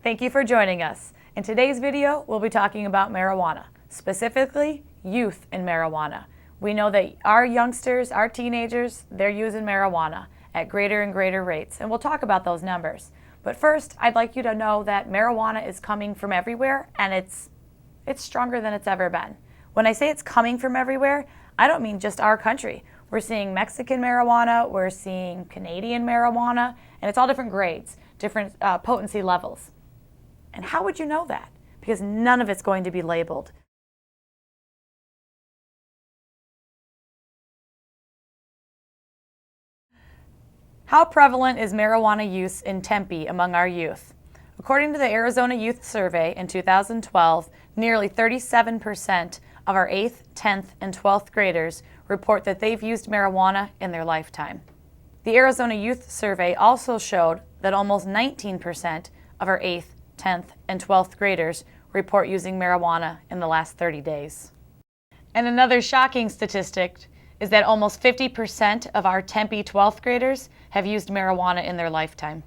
Thank you for joining us. In today's video, we'll be talking about marijuana, specifically youth in marijuana. We know that our youngsters, our teenagers, they're using marijuana at greater and greater rates, and we'll talk about those numbers. But first, I'd like you to know that marijuana is coming from everywhere, and it's stronger than it's ever been. When I say it's coming from everywhere, I don't mean just our country. We're seeing Mexican marijuana, we're seeing Canadian marijuana, and it's all different grades, different potency levels. And how would you know that? Because none of it's going to be labeled. How prevalent is marijuana use in Tempe among our youth? According to the Arizona Youth Survey in 2012, nearly 37% of our 8th, 10th, and 12th graders report that they've used marijuana in their lifetime. The Arizona Youth Survey also showed that almost 19% of our 8th, 10th, and 12th graders report using marijuana in the last 30 days. And another shocking statistic is that almost 50% of our Tempe 12th graders have used marijuana in their lifetime.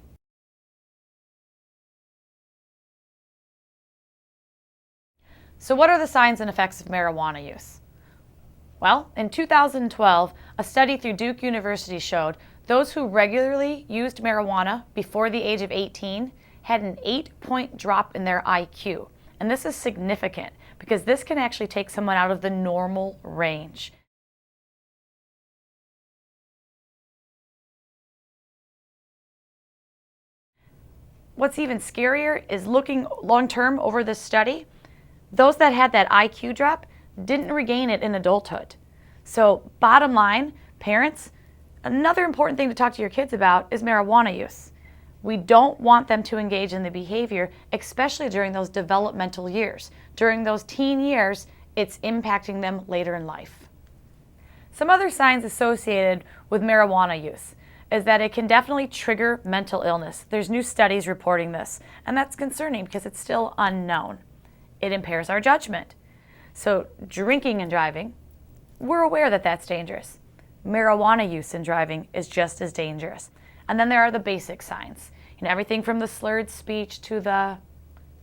So what are the signs and effects of marijuana use? Well, in 2012, a study through Duke University showed those who regularly used marijuana before the age of 18 had an 8-point drop in their IQ. And this is significant because this can actually take someone out of the normal range. What's even scarier is looking long-term over this study. Those that had that IQ drop didn't regain it in adulthood. So bottom line, parents, another important thing to talk to your kids about is marijuana use. We don't want them to engage in the behavior, especially during those developmental years. During those teen years, it's impacting them later in life. Some other signs associated with marijuana use is that it can definitely trigger mental illness. There's new studies reporting this, and that's concerning because it's still unknown. It impairs our judgment. So drinking and driving, we're aware that that's dangerous. Marijuana use in driving is just as dangerous. And then there are the basic signs. Everything from the slurred speech to the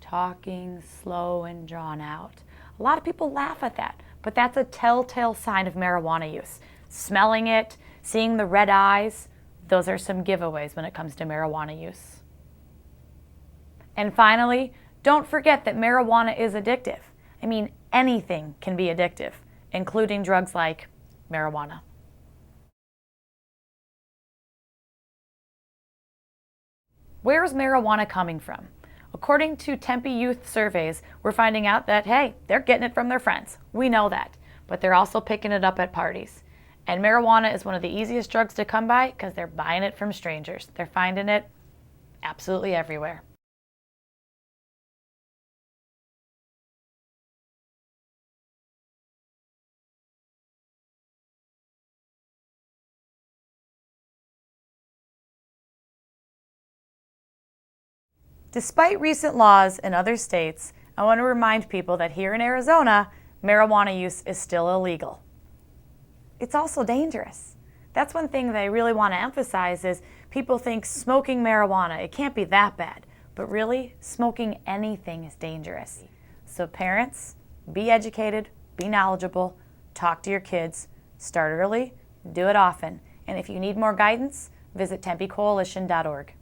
talking slow and drawn out. A lot of people laugh at that, but that's a telltale sign of marijuana use. Smelling it, seeing the red eyes, those are some giveaways when it comes to marijuana use. And finally, don't forget that marijuana is addictive. I mean, anything can be addictive, including drugs like marijuana. Where is marijuana coming from? According to Tempe youth surveys, we're finding out that, hey, they're getting it from their friends. We know that, but they're also picking it up at parties. And marijuana is one of the easiest drugs to come by because they're buying it from strangers. They're finding it absolutely everywhere. Despite recent laws in other states, I want to remind people that here in Arizona, marijuana use is still illegal. It's also dangerous. That's one thing that I really want to emphasize is people think smoking marijuana, it can't be that bad. But really, smoking anything is dangerous. So parents, be educated, be knowledgeable, talk to your kids, start early, do it often. And if you need more guidance, visit tempecoalition.org.